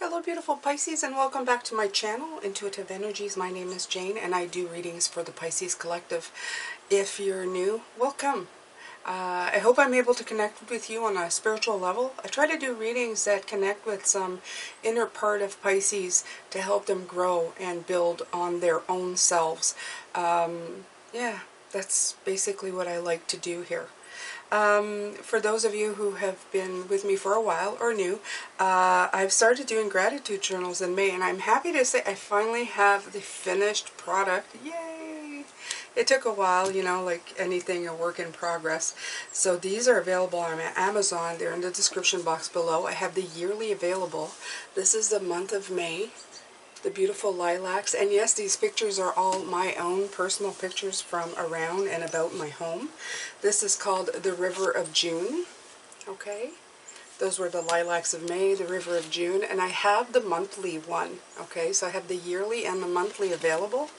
Hello beautiful Pisces, and welcome back to my channel, Intuitive Energies. My name is Jane and I do readings for the Pisces Collective. If you're new, welcome. I hope I'm able to connect with you on a spiritual level. I try to do readings that connect with some inner part of Pisces to help them grow and build on their own selves. Yeah, that's basically what I like to do here. For those of you who have been with me for a while or new, I've started doing gratitude journals in May, and I'm happy to say I finally have the finished product. Yay! It took a while, you know, like anything, a work in progress. So these are available on Amazon. They're in the description box below. I have the yearly available. This is the month of May. The beautiful lilacs, and yes, these pictures are all my own personal pictures from around and about my home. This is called the River of June. Okay, those were the lilacs of May, the River of June, and I have the monthly one. Okay, so I have the yearly and the monthly available.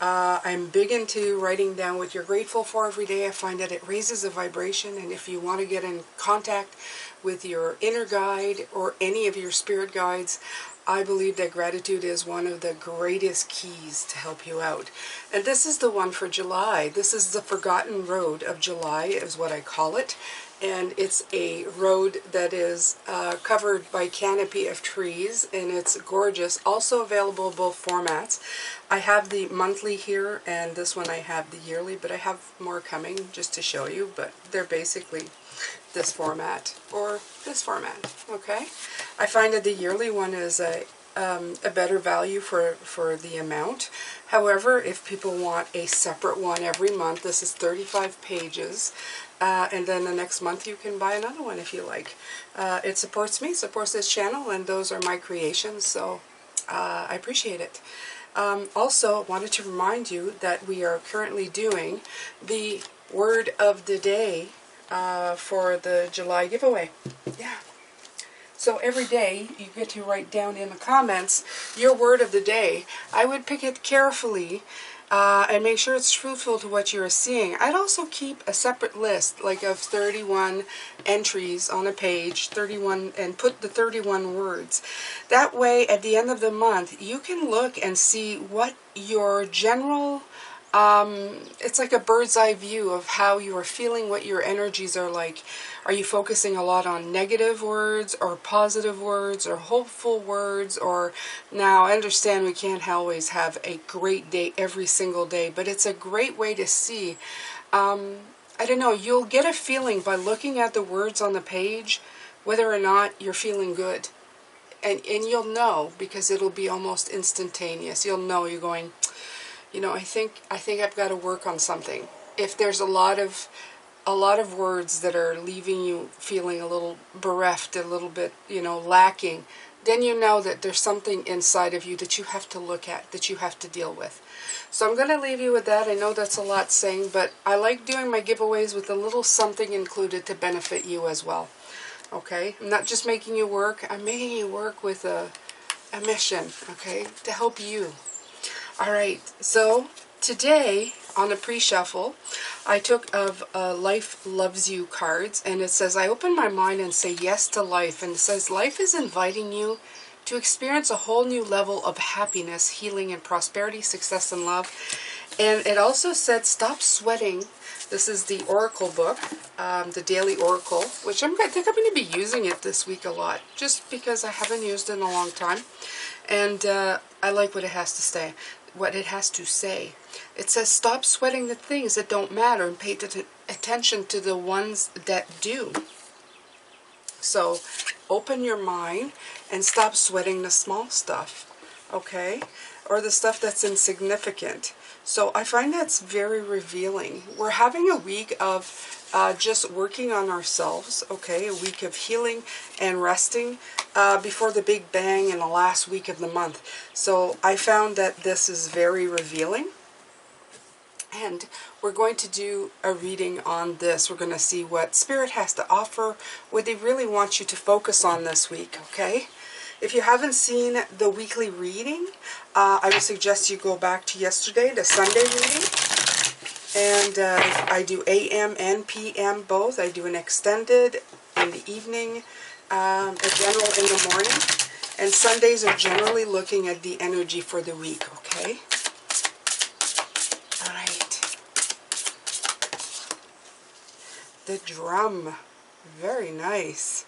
I'm big into writing down what you're grateful for every day. I find that it raises the vibration, and if you want to get in contact with your inner guide or any of your spirit guides, I believe that gratitude is one of the greatest keys to help you out. And this is the one for July. This is the Forgotten Road of July, is what I call it. And it's a road that is covered by canopy of trees, and it's gorgeous. Also available both formats. I have the monthly here, and this one I have the yearly, but I have more coming just to show you, but they're basically this format or this format. Okay, I find that the yearly one is a better value for the amount. However, if people want a separate one every month, this is 35 pages, and then the next month you can buy another one if you like. It supports me, supports this channel, and those are my creations, so I appreciate it. Also, wanted to remind you that we are currently doing the word of the day for the July giveaway. Yeah. So every day you get to write down in the comments your word of the day. I would pick it carefully and make sure it's truthful to what you're seeing. I'd also keep a separate list, like of 31 entries on a page, 31, and put the 31 words. That way, at the end of the month, you can look and see what your general it's like a bird's eye view of how you are feeling, what your energies are like. Are you focusing a lot on negative words or positive words or hopeful words? Or now I understand we can't always have a great day every single day, but it's a great way to see. I don't know, you'll get a feeling by looking at the words on the page whether or not you're feeling good. And you'll know, because it'll be almost instantaneous. You'll know, you're going, you know, I think I've got to work on something. If there's a lot of words that are leaving you feeling a little bereft, a little bit, you know, lacking, then you know that there's something inside of you that you have to look at, that you have to deal with. So I'm going to leave you with that. I know that's a lot saying, but I like doing my giveaways with a little something included to benefit you as well. Okay? I'm not just making you work. I'm making you work with a mission, okay, to help you. Alright, so today on the pre-shuffle, I took of Life Loves You cards, and it says, I open my mind and say yes to life. And it says, life is inviting you to experience a whole new level of happiness, healing, and prosperity, success, and love. And it also said, stop sweating. This is the Oracle book, the Daily Oracle, which I think I'm going to be using it this week a lot, just because I haven't used it in a long time. And I like what it has to say. It says, stop sweating the things that don't matter and pay attention to the ones that do. So open your mind and stop sweating the small stuff, okay? Or the stuff that's insignificant. So I find that's very revealing. We're having a week of just working on ourselves, okay? A week of healing and resting before the big bang in the last week of the month. So I found that this is very revealing. And we're going to do a reading on this. We're going to see what Spirit has to offer, what they really want you to focus on this week, okay? If you haven't seen the weekly reading, I would suggest you go back to yesterday, the Sunday reading. And I do AM and PM both. I do an extended in the evening, a general in the morning. And Sundays are generally looking at the energy for the week, okay? All right. The drum. Very nice.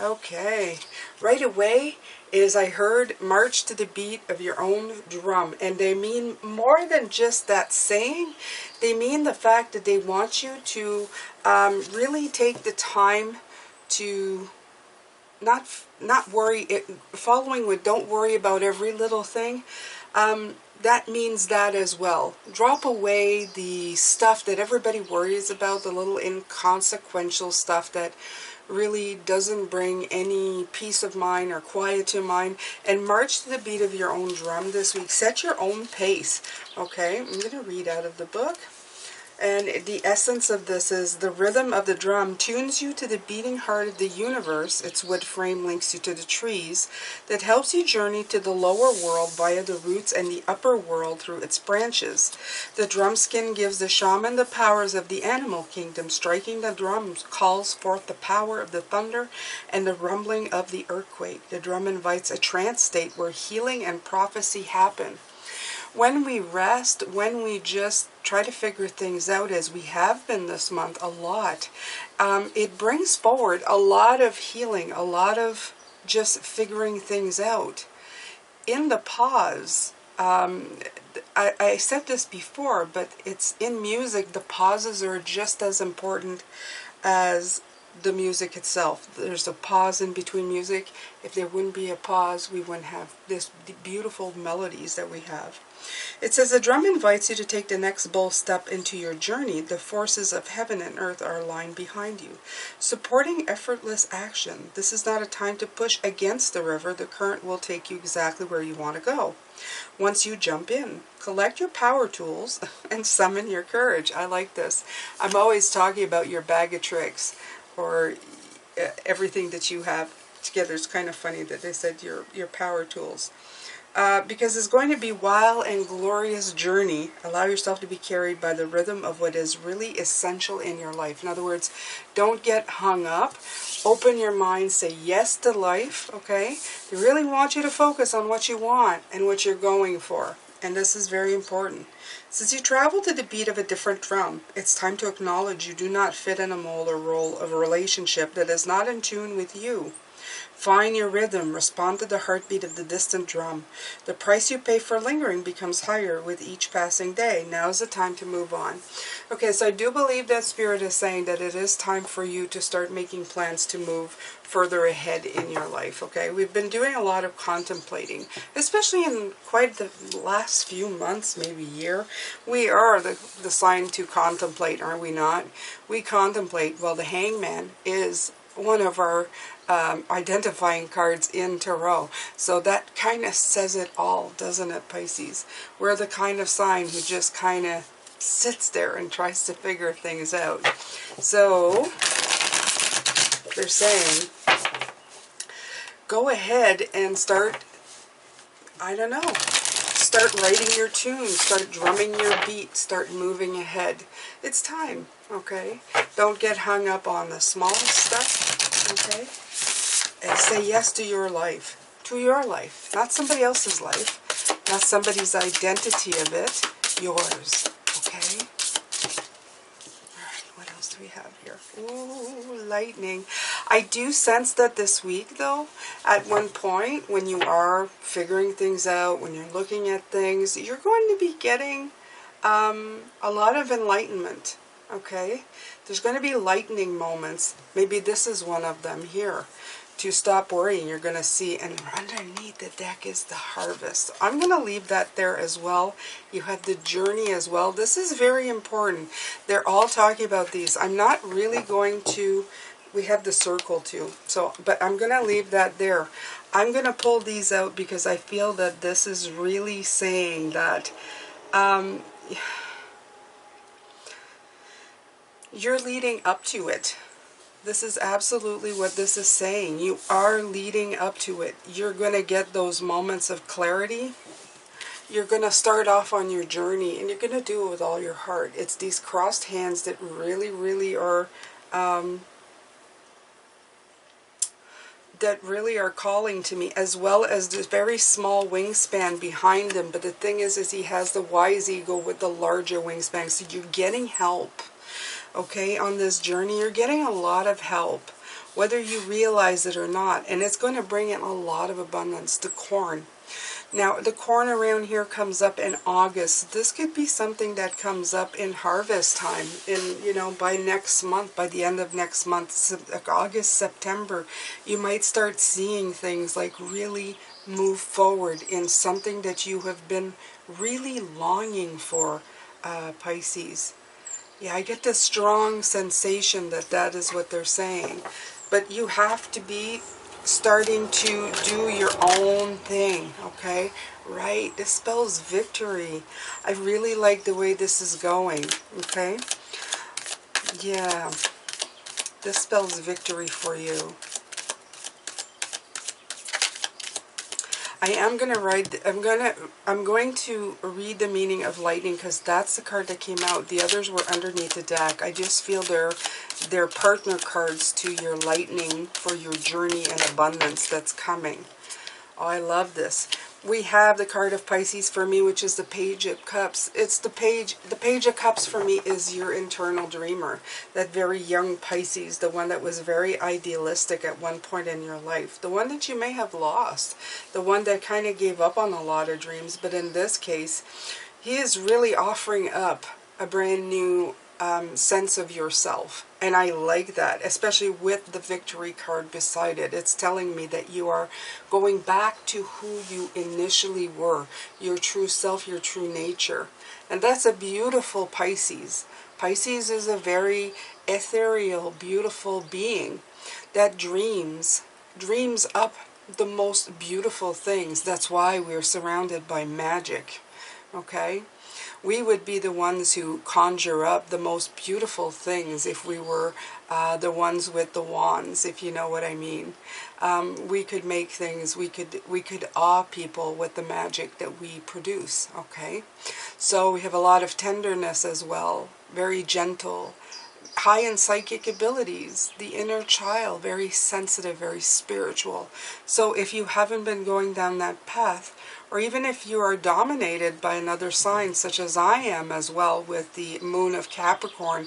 Okay. Right away is, I heard, march to the beat of your own drum. And they mean more than just that saying. They mean the fact that they want you to really take the time to not worry, following with don't worry about every little thing. That means that as well. Drop away the stuff that everybody worries about, the little inconsequential stuff that really doesn't bring any peace of mind or quiet to mind, and march to the beat of your own drum this week. Set your own pace, okay? I'm going to read out of the book. And the essence of this is the rhythm of the drum tunes you to the beating heart of the universe. Its wood frame links you to the trees that helps you journey to the lower world via the roots and the upper world through its branches. The drum skin gives the shaman the powers of the animal kingdom. Striking the drum calls forth the power of the thunder and the rumbling of the earthquake. The drum invites a trance state where healing and prophecy happen. When we rest, when we just try to figure things out, as we have been this month a lot, it brings forward a lot of healing, a lot of just figuring things out. In the pause, I said this before, but it's in music, the pauses are just as important as the music itself. There's a pause in between music. If there wouldn't be a pause, we wouldn't have this beautiful melodies that we have. It says, the drum invites you to take the next bold step into your journey. The forces of heaven and earth are aligned behind you, supporting effortless action. This is not a time to push against the river. The current will take you exactly where you want to go. Once you jump in, collect your power tools and summon your courage. I like this. I'm always talking about your bag of tricks, or everything that you have together. It's kind of funny that they said your power tools. Because it's going to be a wild and glorious journey. Allow yourself to be carried by the rhythm of what is really essential in your life. In other words, don't get hung up. Open your mind, say yes to life, okay? They really want you to focus on what you want and what you're going for. And this is very important. Since you travel to the beat of a different drum, it's time to acknowledge you do not fit in a mold or role of a relationship that is not in tune with you. Find your rhythm. Respond to the heartbeat of the distant drum. The price you pay for lingering becomes higher with each passing day. Now is the time to move on. Okay, so I do believe that Spirit is saying that it is time for you to start making plans to move further ahead in your life, okay? We've been doing a lot of contemplating, especially in quite the last few months, maybe year. We are the sign to contemplate, are we not? We contemplate. Well, the Hangman is one of our identifying cards in Tarot. So that kind of says it all, doesn't it, Pisces? We're the kind of sign who just kind of sits there and tries to figure things out. So they're saying, go ahead and start, I don't know, start writing your tunes, start drumming your beat, start moving ahead. It's time, okay? Don't get hung up on the smallest stuff, okay? And say yes to your life, not somebody else's life, not somebody's identity of it, yours, okay? All right, what else do we have here? Ooh, lightning. I do sense that this week, though, at one point, when you are figuring things out, when you're looking at things, you're going to be getting a lot of enlightenment, okay? There's going to be lightning moments. Maybe this is one of them here. To stop worrying, you're going to see, and underneath the deck is the harvest. I'm going to leave that there as well. You have the journey as well. This is very important. They're all talking about these. I'm not really going to, we have the circle too, so, but I'm going to leave that there. I'm going to pull these out because I feel that this is really saying that you're leading up to it. This is absolutely what this is saying. You are leading up to it. You're going to get those moments of clarity. You're going to start off on your journey, and you're going to do it with all your heart. It's these crossed hands that really, really are that really are calling to me, as well as this very small wingspan behind him. But the thing is he has the wise ego with the larger wingspan. So you're getting help, okay, on this journey. You're getting a lot of help, whether you realize it or not. And it's going to bring in a lot of abundance. The corn. Now, the corn around here comes up in August. This could be something that comes up in harvest time, by next month, by the end of next month, August, September. You might start seeing things like really move forward in something that you have been really longing for, Pisces. Yeah, I get this strong sensation that that is what they're saying. But you have to be starting to do your own thing, okay? Right, this spells victory. I really like the way this is going, okay? Yeah, this spells victory for you. I am going to write, I'm going to read the meaning of lightning, because that's the card that came out. The others were underneath the deck. I just feel they're partner cards to your lightning for your journey and abundance that's coming. Oh, I love this. We have the card of Pisces for me, which is the Page of Cups. It's the Page of Cups for me is your internal dreamer. That very young Pisces, the one that was very idealistic at one point in your life. The one that you may have lost. The one that kind of gave up on a lot of dreams. But in this case, he is really offering up a brand new sense of yourself. And I like that, especially with the victory card beside it. It's telling me that you are going back to who you initially were, your true self, your true nature. And that's a beautiful Pisces. Pisces is a very ethereal, beautiful being that dreams up the most beautiful things. That's why we're surrounded by magic, okay? We would be the ones who conjure up the most beautiful things if we were the ones with the wands, if you know what I mean. We could make things, we could awe people with the magic that we produce, okay? So we have a lot of tenderness as well, very gentle, high in psychic abilities, the inner child, very sensitive, very spiritual. So if you haven't been going down that path, or even if you are dominated by another sign, such as I am as well with the moon of Capricorn,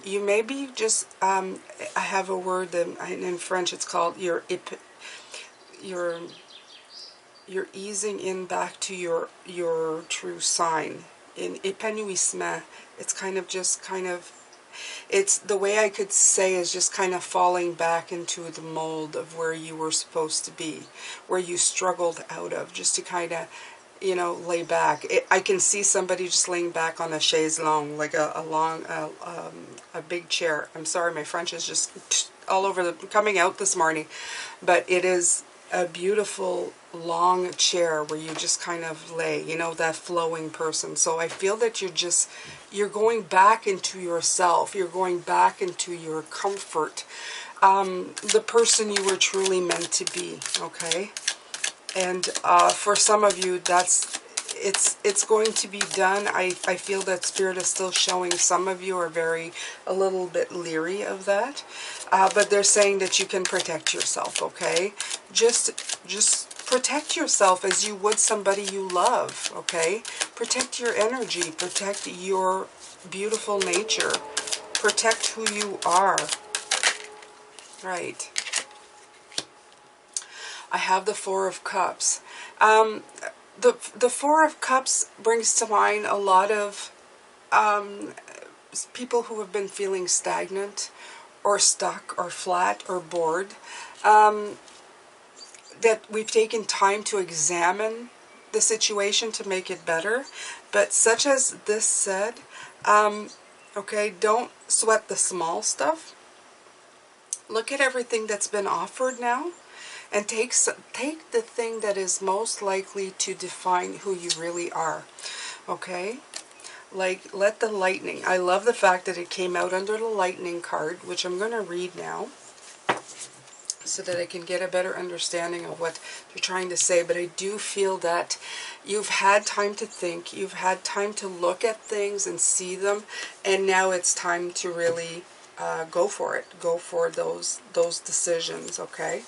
you may be just, I have a word in French, it's called you're easing in back to your true sign. In épanouissement, it's it's the way I could say is just kind of falling back into the mold of where you were supposed to be, where you struggled out of, just to kind of, lay back. I can see somebody just laying back on a chaise longue, like a big chair. I'm sorry, my French is just all over coming out this morning, but it is a beautiful long chair where you just kind of lay, that flowing person. So I feel that you're going back into yourself, you're going back into your comfort, the person you were truly meant to be, okay? And for some of you, it's going to be done. I feel that Spirit is still showing some of you are a little bit leery of that. But they're saying that you can protect yourself, okay? Just protect yourself as you would somebody you love, okay? Protect your energy. Protect your beautiful nature. Protect who you are. Right. I have the Four of Cups. The Four of Cups brings to mind a lot of people who have been feeling stagnant or stuck or flat or bored. That we've taken time to examine the situation to make it better. But such as this said, okay, don't sweat the small stuff. Look at everything that's been offered now. And take the thing that is most likely to define who you really are, okay? Like, let the lightning, I love the fact that it came out under the lightning card, which I'm going to read now, so that I can get a better understanding of what they're trying to say. But I do feel that you've had time to think, you've had time to look at things and see them, and now it's time to really go for it. Go for those decisions, okay?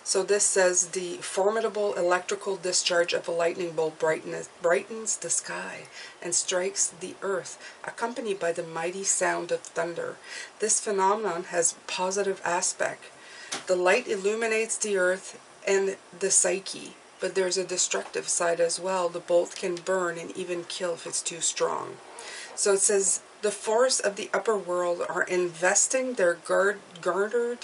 So this says, the formidable electrical discharge of a lightning bolt brightens the sky and strikes the earth, accompanied by the mighty sound of thunder. This phenomenon has positive aspect. The light illuminates the earth and the psyche, but there's a destructive side as well. The bolt can burn and even kill if it's too strong. So it says, the force of the upper world are investing their gathered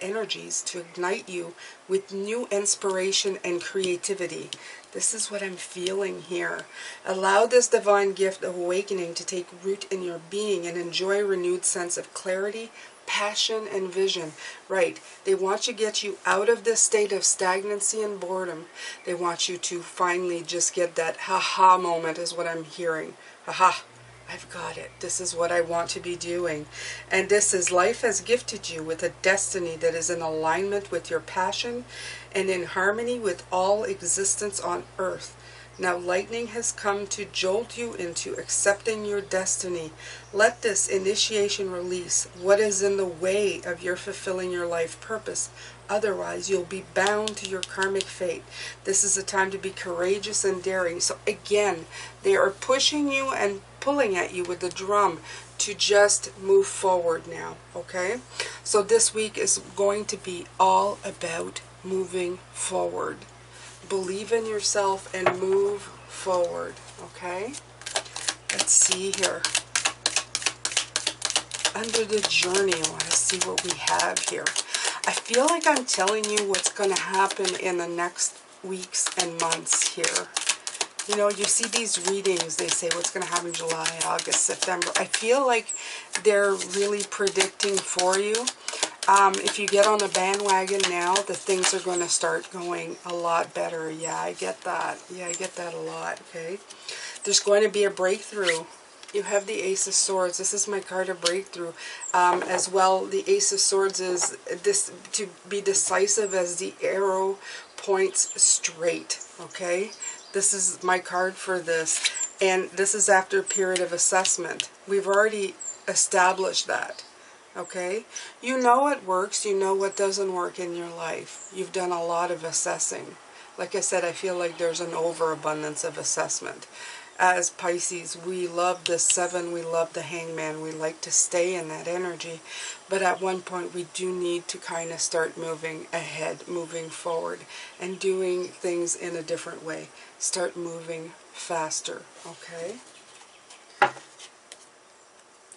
energies to ignite you with new inspiration and creativity. This is what I'm feeling here. Allow this divine gift of awakening to take root in your being and enjoy a renewed sense of clarity, passion, and vision. Right. They want to get you out of this state of stagnancy and boredom. They want you to finally just get that ha-ha moment, is what I'm hearing. Ha-ha. I've got it. This is what I want to be doing. And this is, life has gifted you with a destiny that is in alignment with your passion and in harmony with all existence on earth. Now lightning has come to jolt you into accepting your destiny. Let this initiation release what is in the way of your fulfilling your life purpose. Otherwise, you'll be bound to your karmic fate. This is a time to be courageous and daring. So again, they are pushing you and pulling at you with the drum to just move forward now, okay? So this week is going to be all about moving forward. Believe in yourself and move forward, okay? Let's see here. Under the journey, I want to see what we have here. I feel like I'm telling you what's going to happen in the next weeks and months here. You know, you see these readings, they say what's going to happen in July, August, September. I feel like they're really predicting for you. If you get on the bandwagon now, the things are going to start going a lot better. Yeah, I get that. Yeah, I get that a lot, okay? There's going to be a breakthrough. You have the Ace of Swords. This is my card of breakthrough. As well, the Ace of Swords is this, to be decisive as the arrow points straight, okay? This is my card for this. And this is after a period of assessment. We've already established that. Okay? You know what works, you know what doesn't work in your life. You've done a lot of assessing. Like I said, I feel like there's an overabundance of assessment. As Pisces, we love the 7, we love the Hangman, we like to stay in that energy. But at one point we do need to kind of start moving ahead, moving forward, and doing things in a different way. Start moving faster, okay?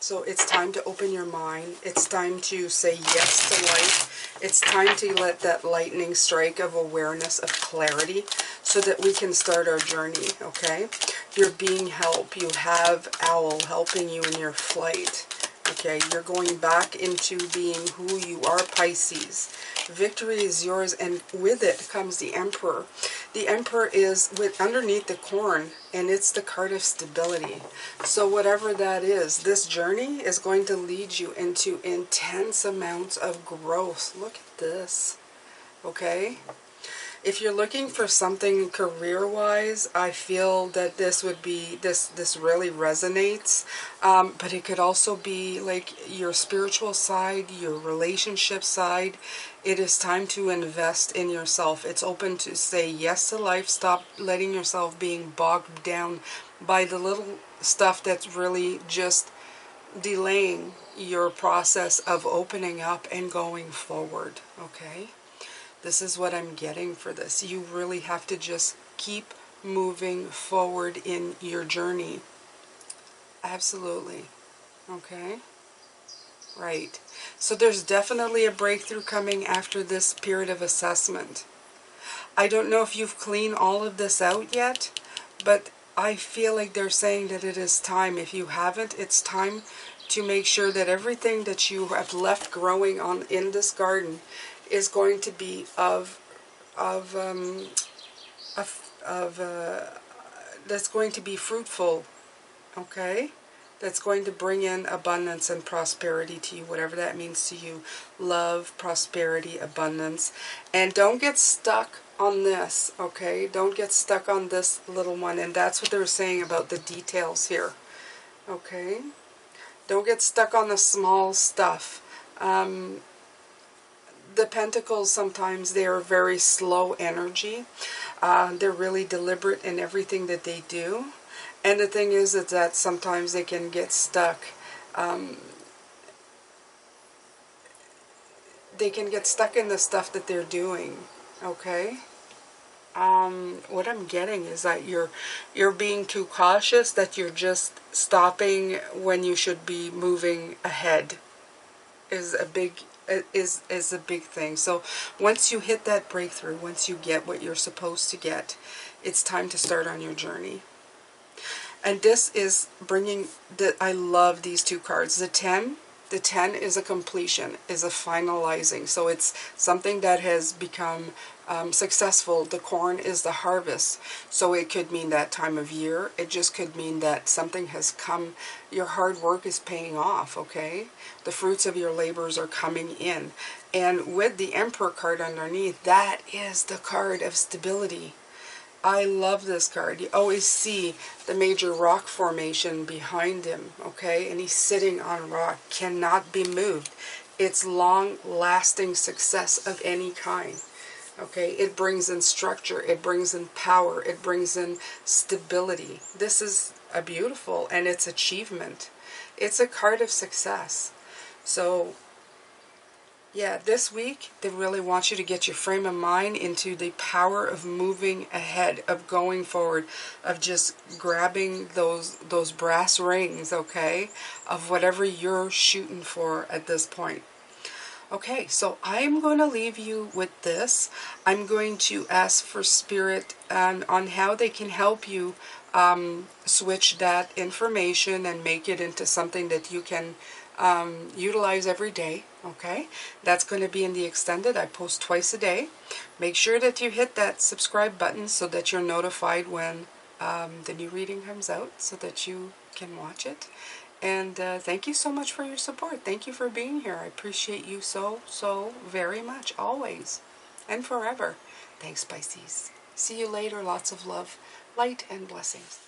So it's time to open your mind. It's time to say yes to life. It's time to let that lightning strike of awareness, of clarity, so that we can start our journey, okay? You're being helped. You have Owl helping you in your flight, okay? You're going back into being who you are, Pisces. Victory is yours, and with it comes the Emperor. The Emperor is underneath the corn, and it's the card of stability. So whatever that is, this journey is going to lead you into intense amounts of growth. Look at this, okay? If you're looking for something career-wise, I feel that this would be, this really resonates. But it could also be like your spiritual side, your relationship side. It is time to invest in yourself. It's open to say yes to life. Stop letting yourself being bogged down by the little stuff that's really just delaying your process of opening up and going forward, okay? This is what I'm getting for this. You really have to just keep moving forward in your journey. Absolutely. Okay? Right. So there's definitely a breakthrough coming after this period of assessment. I don't know if you've cleaned all of this out yet, but I feel like they're saying that it is time. If you haven't, it's time to make sure that everything that you have left growing on in this garden is going to be that's going to be fruitful, okay? That's going to bring in abundance and prosperity to you, whatever that means to you. Love, prosperity, abundance. And don't get stuck on this, okay? Don't get stuck on this little one. And that's what they're saying about the details here, okay? Don't get stuck on the small stuff. The Pentacles, sometimes they are very slow energy. They're really deliberate in everything that they do. And the thing is that sometimes they can get stuck. They can get stuck in the stuff that they're doing. Okay? What I'm getting is that you're being too cautious, that you're just stopping when you should be moving ahead. Is a big thing. So once you hit that breakthrough, once you get what you're supposed to get, it's time to start on your journey. And this is bringing I love these two cards. The 10 is a completion, is a finalizing. So it's something that has become successful. The corn is the harvest. So it could mean that time of year. It just could mean that something has come. Your hard work is paying off, okay? The fruits of your labors are coming in. And with the Emperor card underneath, that is the card of stability. I love this card. You always see the major rock formation behind him, okay? And he's sitting on rock, cannot be moved. It's long-lasting success of any kind, okay? It brings in structure, it brings in power, it brings in stability. This is a beautiful, and it's achievement. It's a card of success. So yeah, this week, they really want you to get your frame of mind into the power of moving ahead, of going forward, of just grabbing those brass rings, okay, of whatever you're shooting for at this point. Okay, so I'm going to leave you with this. I'm going to ask for Spirit on how they can help you switch that information and make it into something that you can utilize every day. Okay, that's going to be in the extended. I post twice a day. Make sure that you hit that subscribe button so that you're notified when the new reading comes out, so that you can watch it. And thank you so much for your support. Thank you for being here. I appreciate you so very much, always and forever. Thanks, Pisces. See you later. Lots of love, light, and blessings.